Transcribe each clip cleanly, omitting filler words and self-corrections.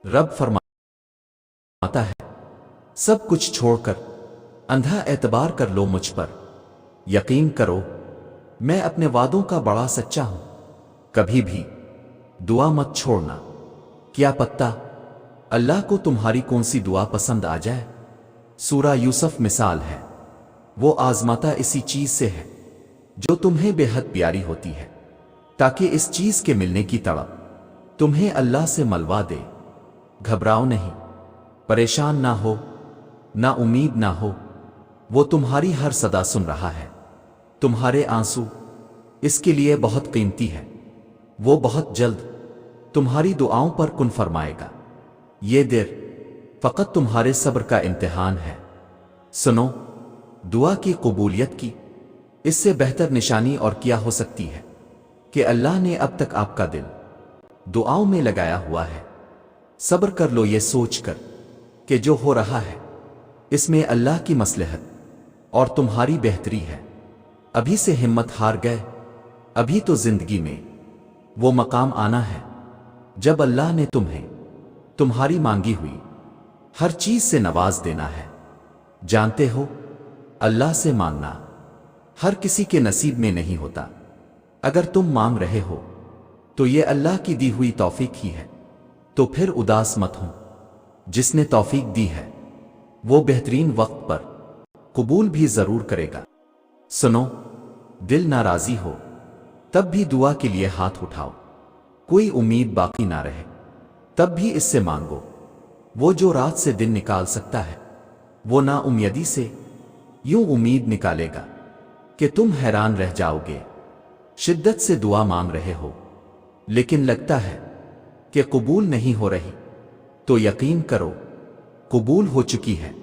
रब फरमाता है, सब कुछ छोड़कर अंधा एतबार कर लो मुझ पर, यकीन करो मैं अपने वादों का बड़ा सच्चा हूं। कभी भी दुआ मत छोड़ना, क्या पता अल्लाह को तुम्हारी कौन सी दुआ पसंद आ जाए। सूरा यूसुफ मिसाल है, वो आजमाता इसी चीज से है जो तुम्हें बेहद प्यारी होती है, ताकि इस चीज के मिलने की तड़प तुम्हें अल्लाह से मलवा दे। घबराओ नहीं, परेशान ना हो, ना उम्मीद ना हो, वो तुम्हारी हर सदा सुन रहा है। तुम्हारे आंसू इसके लिए बहुत कीमती है, वो बहुत जल्द तुम्हारी दुआओं पर कुन फरमाएगा। ये देर फकत तुम्हारे सब्र का इम्तिहान है। सुनो, दुआ की कबूलियत की इससे बेहतर निशानी और क्या हो सकती है कि अल्लाह ने अब तक आपका दिल दुआओं में लगाया हुआ है। सब्र कर लो ये सोचकर कि जो हो रहा है इसमें अल्लाह की मसलहत और तुम्हारी बेहतरी है। अभी से हिम्मत हार गए, अभी तो जिंदगी में वो मकाम आना है जब अल्लाह ने तुम्हें तुम्हारी मांगी हुई हर चीज से नवाज देना है। जानते हो, अल्लाह से मांगना हर किसी के नसीब में नहीं होता। अगर तुम मांग रहे हो तो ये अल्लाह की दी हुई तौफीक ही है, तो फिर उदास मत हो। जिसने तौफीक दी है वो बेहतरीन वक्त पर कबूल भी जरूर करेगा। सुनो, दिल नाराजी हो तब भी दुआ के लिए हाथ उठाओ, कोई उम्मीद बाकी ना रहे तब भी इससे मांगो। वो जो रात से दिन निकाल सकता है वो ना उम्मीदी से यूं उम्मीद निकालेगा कि तुम हैरान रह जाओगे। शिद्दत से दुआ मांग रहे हो लेकिन लगता है कि कबूल नहीं हो रही, तो यकीन करो कबूल हो चुकी है।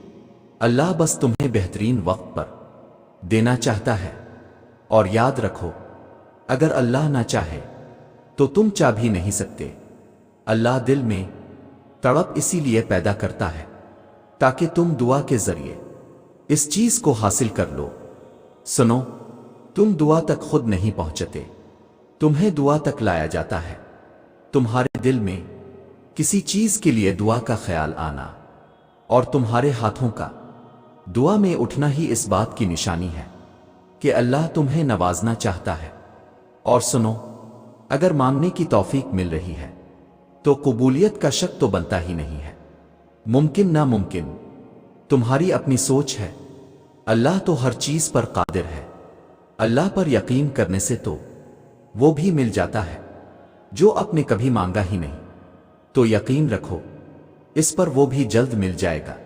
अल्लाह बस तुम्हें बेहतरीन वक्त पर देना चाहता है। और याद रखो, अगर अल्लाह ना चाहे तो तुम चाह भी नहीं सकते। अल्लाह दिल में तड़प इसीलिए पैदा करता है ताकि तुम दुआ के जरिए इस चीज को हासिल कर लो। सुनो, तुम दुआ तक खुद नहीं पहुंचते, तुम्हें दुआ तक लाया जाता है। तुम्हारे दिल में किसी चीज के लिए दुआ का ख्याल आना और तुम्हारे हाथों का दुआ में उठना ही इस बात की निशानी है कि अल्लाह तुम्हें नवाजना चाहता है। और सुनो, अगर मांगने की तौफीक मिल रही है तो कबूलियत का शक तो बनता ही नहीं है। मुमकिन ना मुमकिन तुम्हारी अपनी सोच है, अल्लाह तो हर चीज पर कादिर है। अल्लाह पर यकीन करने से तो वो भी मिल जाता है जो आपने कभी मांगा ही नहीं, तो यकीन रखो इस पर वो भी जल्द मिल जाएगा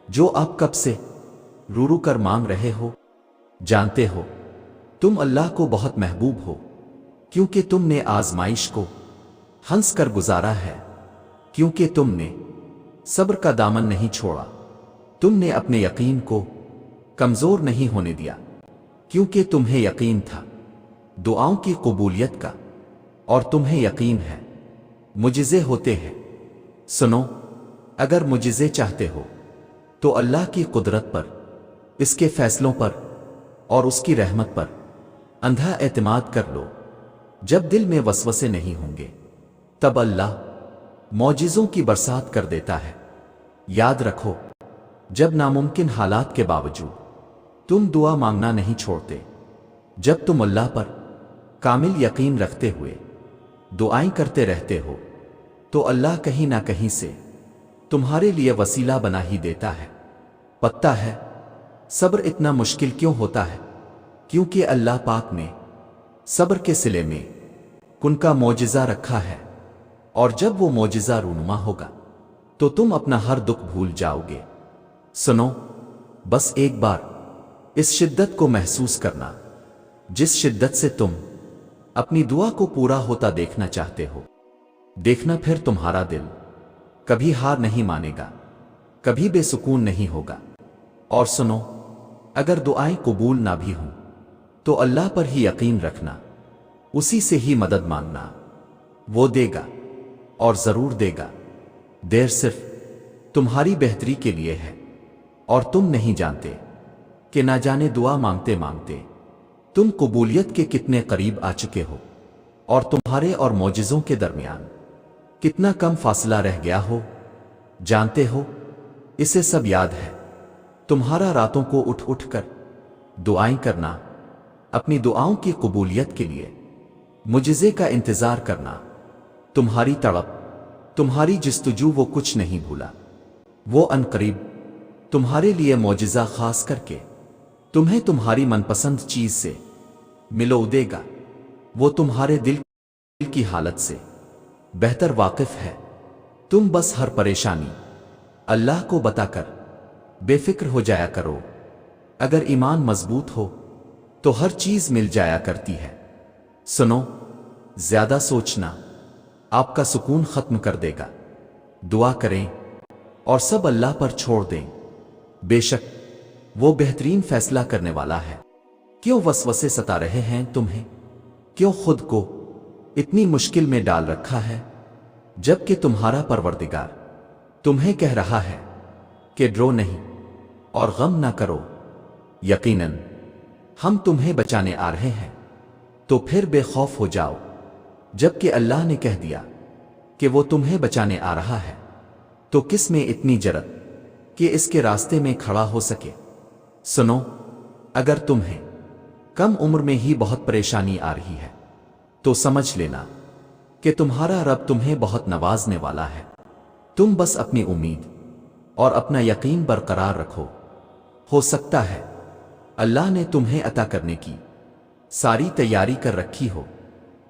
जो आप कब से रू रू कर मांग रहे हो। जानते हो, तुम अल्लाह को बहुत महबूब हो क्योंकि तुमने आजमाइश को हंस कर गुजारा है, क्योंकि तुमने सब्र का दामन नहीं छोड़ा, तुमने अपने यकीन को कमजोर नहीं होने दिया, क्योंकि तुम्हें यकीन था दुआओं की कबूलियत का और तुम्हें यकीन है मुजिज़े होते हैं। सुनो, अगर मुजिज़े चाहते हो तो अल्लाह की कुदरत पर, इसके फैसलों पर और उसकी रहमत पर अंधा एतमाद कर लो। जब दिल में वसवसे नहीं होंगे तब अल्लाह मौजिज़ों की बरसात कर देता है। याद रखो, जब नामुमकिन हालात के बावजूद तुम दुआ मांगना नहीं छोड़ते, जब तुम अल्लाह पर कामिल यकीन रखते हुए दुआएं करते रहते हो, तो अल्लाह कहीं ना कहीं से तुम्हारे लिए वसीला बना ही देता है। पता है सब्र इतना मुश्किल क्यों होता है? क्योंकि अल्लाह पाक ने सब्र के सिले में कुन का मौजिज़ा रखा है, और जब वो मौजिज़ा रूनुमा होगा तो तुम अपना हर दुख भूल जाओगे। सुनो, बस एक बार इस शिद्दत को महसूस करना जिस शिद्दत से तुम अपनी दुआ को पूरा होता देखना चाहते हो। देखना फिर तुम्हारा दिल कभी हार नहीं मानेगा, कभी बेसुकून नहीं होगा। और सुनो, अगर दुआएं कबूल ना भी हों तो अल्लाह पर ही यकीन रखना, उसी से ही मदद मांगना, वो देगा और जरूर देगा। देर सिर्फ तुम्हारी बेहतरी के लिए है और तुम नहीं जानते कि ना जाने दुआ मांगते मांगते तुम कबूलियत के कितने करीब आ चुके हो, और तुम्हारे और मौजिज़ों के दरमियान کتنا کم فاصلہ رہ گیا ہو؟ جانتے ہو اسے سب یاد ہے۔ تمہارا راتوں کو اٹھ اٹھ کر دعائیں کرنا، اپنی دعاؤں کی قبولیت کے لیے معجزے کا انتظار کرنا، تمہاری تڑپ، تمہاری جستجو، وہ کچھ نہیں بھولا۔ وہ عنقریب تمہارے لیے معجزہ خاص کر کے تمہیں تمہاری من پسند چیز سے ملو دے گا۔ وہ تمہارے دل کی حالت سے بہتر واقف ہے۔ تم بس ہر پریشانی اللہ کو بتا کر بے فکر ہو جایا کرو۔ اگر ایمان مضبوط ہو تو ہر چیز مل جایا کرتی ہے۔ سنو، زیادہ سوچنا آپ کا سکون ختم کر دے گا۔ دعا کریں اور سب اللہ پر چھوڑ دیں، بے شک وہ بہترین فیصلہ کرنے والا ہے۔ کیوں وسوسے ستا رہے ہیں تمہیں؟ کیوں خود کو اتنی مشکل میں ڈال رکھا ہے، جبکہ تمہارا پروردگار تمہیں کہہ رہا ہے کہ ڈرو نہیں اور غم نہ کرو، یقیناً ہم تمہیں بچانے آ رہے ہیں۔ تو پھر بے خوف ہو جاؤ، جبکہ اللہ نے کہہ دیا کہ وہ تمہیں بچانے آ رہا ہے، تو کس میں اتنی جرت کہ اس کے راستے میں کھڑا ہو سکے؟ سنو، اگر تمہیں کم عمر میں ہی بہت پریشانی آ رہی ہے تو سمجھ لینا کہ تمہارا رب تمہیں بہت نوازنے والا ہے۔ تم بس اپنی امید اور اپنا یقین برقرار رکھو۔ ہو سکتا ہے اللہ نے تمہیں عطا کرنے کی ساری تیاری کر رکھی ہو۔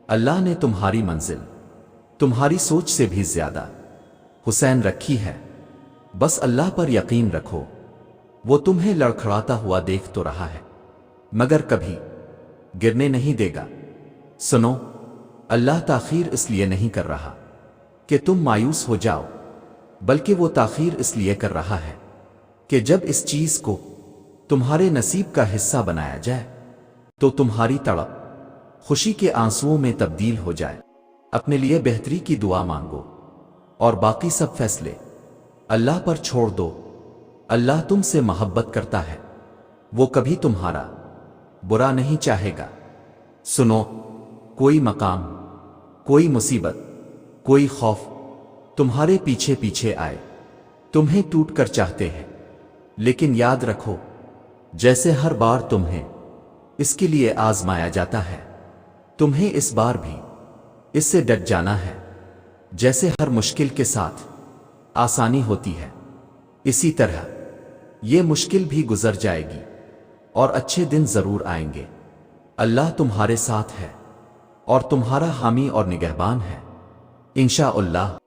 اللہ نے تمہاری منزل تمہاری سوچ سے بھی زیادہ حسین رکھی ہے۔ بس اللہ پر یقین رکھو، وہ تمہیں لڑکھڑاتا ہوا دیکھ تو رہا ہے مگر کبھی گرنے نہیں دے گا۔ سنو، اللہ تاخیر اس لیے نہیں کر رہا کہ تم مایوس ہو جاؤ، بلکہ وہ تاخیر اس لیے کر رہا ہے کہ جب اس چیز کو تمہارے نصیب کا حصہ بنایا جائے تو تمہاری تڑپ خوشی کے آنسوؤں میں تبدیل ہو جائے۔ اپنے لیے بہتری کی دعا مانگو اور باقی سب فیصلے اللہ پر چھوڑ دو۔ اللہ تم سے محبت کرتا ہے، وہ کبھی تمہارا برا نہیں چاہے گا۔ سنو، کوئی مقام، کوئی مصیبت، کوئی خوف تمہارے پیچھے پیچھے آئے، تمہیں ٹوٹ کر چاہتے ہیں، لیکن یاد رکھو جیسے ہر بار تمہیں اس کے لیے آزمایا جاتا ہے، تمہیں اس بار بھی اس سے ڈٹ جانا ہے۔ جیسے ہر مشکل کے ساتھ آسانی ہوتی ہے، اسی طرح یہ مشکل بھی گزر جائے گی اور اچھے دن ضرور آئیں گے۔ اللہ تمہارے ساتھ ہے اور تمہارا حامی اور نگہبان ہے، انشاءاللہ۔